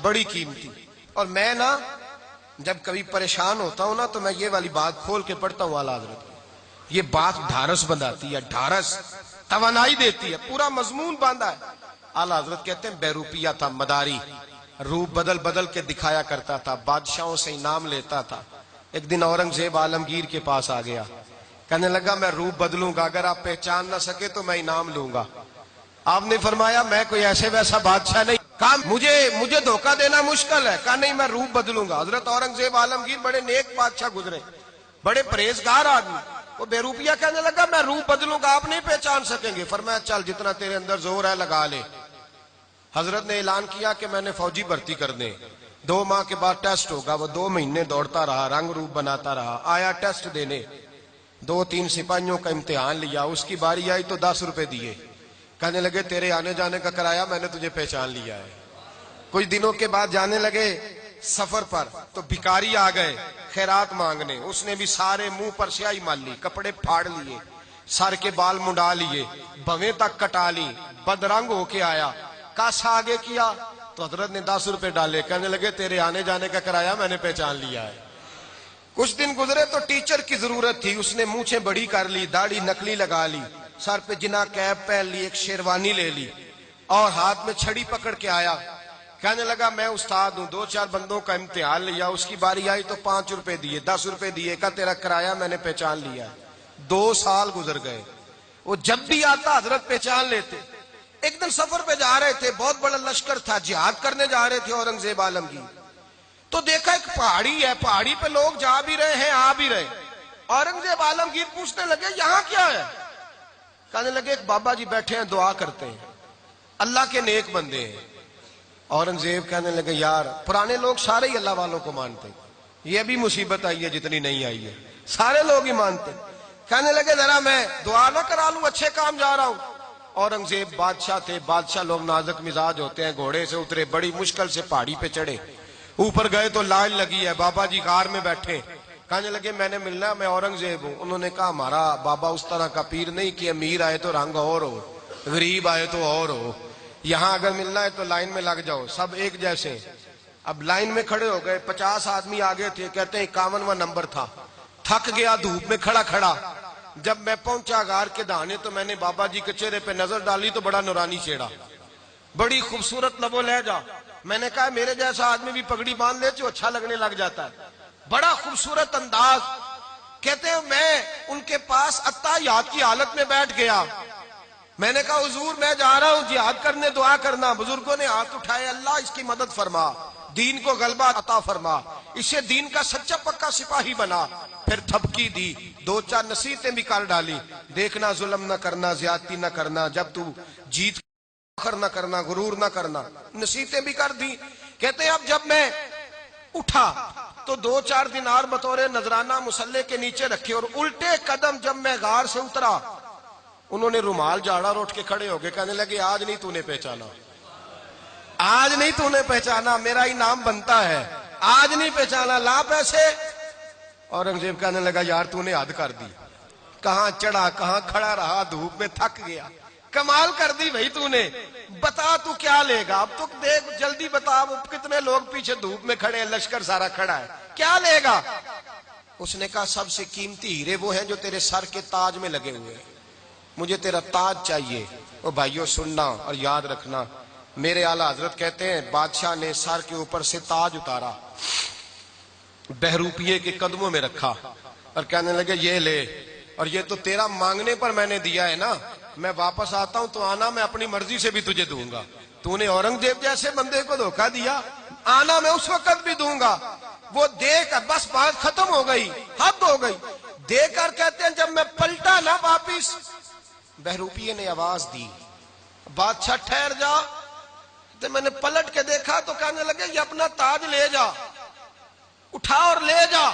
بڑی قیمتی. اور میں نا جب کبھی پریشان ہوتا ہوں نا تو میں یہ والی بات کھول کے پڑھتا ہوں اعلیٰ حضرت. یہ بات ڈھارس بندھاتی ہے، ڈھارس توانائی دیتی ہے، پورا مضمون باندھا ہے. اعلیٰ حضرت کہتے ہیں بے روپیہ تھا مداری، روپ بدل بدل کے دکھایا کرتا تھا، بادشاہوں سے انعام لیتا تھا. ایک دن اورنگزیب عالمگیر کے پاس آ گیا، کہنے لگا میں روپ بدلوں گا، اگر آپ پہچان نہ سکے تو میں انعام لوں گا. آپ نے فرمایا میں کوئی ایسے ویسا بادشاہ نہیں، کہا مجھے دھوکہ دینا مشکل ہے. کہا نہیں میں روپ بدلوں گا. حضرت اورنگزیب عالمگیر بڑے نیک بادشاہ گزرے، بڑے پرہیزگار آدمی. وہ بے روپیہ کہنے لگا میں روپ بدلوں گا، آپ نہیں پہچان سکیں گے. فرمایا چل جتنا تیرے اندر زور ہے لگا لے. حضرت نے اعلان کیا کہ میں نے فوجی بھرتی کر دیں، 2 ماہ کے بعد ٹیسٹ ہوگا. وہ 2 مہینے دوڑتا رہا، رنگ روپ بناتا رہا. آیا ٹیسٹ دینے، 2-3 سپاہیوں کا امتحان لیا. اس کی باری آئی تو 10 روپے دیے. کہنے لگے تیرے آنے جانے کا کرایہ میں نے تجھے پہچان لیا ہے. کچھ دنوں کے بعد جانے لگے سفر پر تو بھکاری آ گئے خیرات مانگنے. اس نے بھی سارے منہ پر سیاہی مال لی، کپڑے پھاڑ لیے، سر کے بال منڈا لیے، بھویں تک کٹا لی، بدرنگ ہو کے آیا. کاسا آگے کیا تو حضرت نے 10 روپے ڈالے. کہنے لگے تیرے آنے جانے کا کرایہ میں نے پہچان لیا ہے. کچھ دن گزرے تو ٹیچر کی ضرورت تھی. اس نے مونچھیں بڑی کر لی، داڑھی نکلی لگا لی، سر پہ جنا کیپ پہن لی، ایک شیروانی لے لی اور ہاتھ میں چھڑی پکڑ کے آیا. کہنے لگا میں استاد ہوں، 2-4 بندوں کا امتحان لیا، اس کی باری آئی تو 5 روپے دیے، 10 روپے دیے. کہا تیرا کرایہ میں نے پہچان لیا ہے. 2 سال گزر گئے. وہ جب بھی آتا حضرت پہچان لیتے. ایک دن سفر پہ جا رہے تھے، بہت بڑا لشکر تھا، جہاد کرنے جا رہے تھے اورنگزیب عالمگیر. تو دیکھا ایک پہاڑی ہے، پہاڑی پہ لوگ جا بھی رہے ہیں آ بھی رہے. اورنگزیب عالمگیر پوچھنے لگے یہاں کیا ہے؟ کہنے لگے ایک بابا جی بیٹھے ہیں دعا کرتے ہیں، اللہ کے نیک بندے ہیں. اورنگزیب کہنے لگے یار پرانے لوگ سارے ہی اللہ والوں کو مانتے، یہ بھی مصیبت آئی ہے جتنی نہیں آئی ہے، سارے لوگ ہی مانتے. کہنے لگے ذرا میں دعا نہ کرا لوں، اچھے کام جا رہا ہوں. اورنگزیب بادشاہ تھے، بادشاہ لوگ نازک مزاج ہوتے ہیں. گھوڑے سے اترے، بڑی مشکل سے پہاڑی پہ چڑھے، اوپر گئے تو لائن لگی ہے، بابا جی غار میں بیٹھے. کہنے لگے میں نے ملنا، میں اورنگزیب ہوں. انہوں نے کہا ہمارا بابا اس طرح کا پیر نہیں کہ امیر آئے تو رنگ اور ہو، غریب آئے تو اور ہو. یہاں اگر ملنا ہے تو لائن میں لگ جاؤ، سب ایک جیسے. اب لائن میں کھڑے ہو گئے، 50 آدمی آگے تھے. کہتے ہیں 51واں نمبر تھا. تھک گیا دھوپ میں کھڑا کھڑا. جب میں پہنچا غار کے دہانے تو میں نے بابا جی کے چہرے پہ نظر ڈالی تو بڑا نورانی چہرہ، بڑی خوبصورت لب و لہجہ. میں نے کہا میرے جیسا آدمی بھی پگڑی باندھ لے تو اچھا لگنے لگ جاتا ہے، بڑا خوبصورت انداز. کہتے ہیں میں ان کے پاس اتحیات کی حالت میں بیٹھ گیا. میں نے کہا حضور میں جا رہا ہوں جہاد کرنے، دعا کرنا. بزرگوں نے ہاتھ اٹھائے، اللہ اس کی مدد فرما، دین کو غلبہ عطا فرما، اسے دین کا سچا پکا سپاہی بنا. پھر تھپکی دی، 2-4 نصیحتیں بھی کر ڈالی. دیکھنا ظلم نہ کرنا، زیادتی نہ کرنا، جب تو جیت فخر نہ کرنا، غرور نہ کرنا، نصیحتیں بھی کر دی. کہتے ہیں اب جب میں اٹھا تو 2-4 دینار بطور نذرانہ مسلح کے نیچے رکھے، اور الٹے قدم جب میں غار سے اترا انہوں نے رومال جھاڑا اور اٹھ کے کھڑے ہو گئے. کہنے لگے آج نہیں تو نے پہچانا، آج نہیں تو نے پہچانا، میرا انعام بنتا ہے، آج نہیں پہچانا، لا پیسے. اورنگزیب کہنے لگا یار تو نے حد کر دی، کہاں چڑھا کہاں کھڑا رہا، دھوپ میں تھک گیا، کمال کر دی بھائی تو نے. بتا تو کیا لے گا، اب تو دیکھ جلدی بتا، وہ کتنے لوگ پیچھے دھوپ میں کھڑے ہیں، لشکر سارا کھڑا ہے، کیا لے گا؟ اس نے کہا سب سے قیمتی ہیرے وہ ہیں جو تیرے سر کے تاج میں لگے ہوئے ہیں، مجھے تیرا تاج چاہیے. وہ بھائیو سننا اور یاد رکھنا، میرے اعلیٰ حضرت کہتے ہیں بادشاہ نے سر کے اوپر سے تاج اتارا، بہروپیے کے قدموں میں رکھا اور کہنے لگے یہ لے، اور یہ تو تیرا مانگنے پر میں نے دیا ہے نا، میں واپس آتا ہوں تو آنا میں اپنی مرضی سے بھی تجھے دوں گا. تو نے اورنگزیب جیسے بندے کو دھوکہ دیا، آنا میں اس وقت بھی دوں گا. وہ دے کر بس بات ختم ہو گئی، حد ہو گئی. دے کر کہتے ہیں جب میں پلٹا نا واپس، بہروپیے نے آواز دی بادشاہ ٹھہر جا. تو میں نے پلٹ کے دیکھا تو کہنے لگے یہ اپنا تاج لے جا، اٹھا اور لے جا.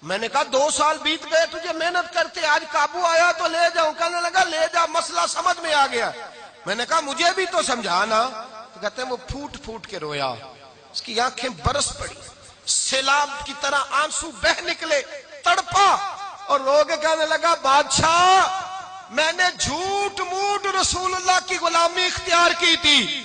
میں نے کہا 2 سال بیت گئے تجھے محنت کرتے، آج قابو آیا تو لے جاؤں. کہنے لگا لے جا، مسئلہ سمجھ میں آ گیا. میں نے کہا مجھے بھی تو سمجھانا. تو کہتے ہیں وہ پھوٹ پھوٹ کے رویا، اس کی آنکھیں برس پڑی، سیلاب کی طرح آنسو بہ نکلے، تڑپا اور رو کے کہنے لگا بادشاہ میں نے جھوٹ موٹ رسول اللہ کی غلامی اختیار کی تھی،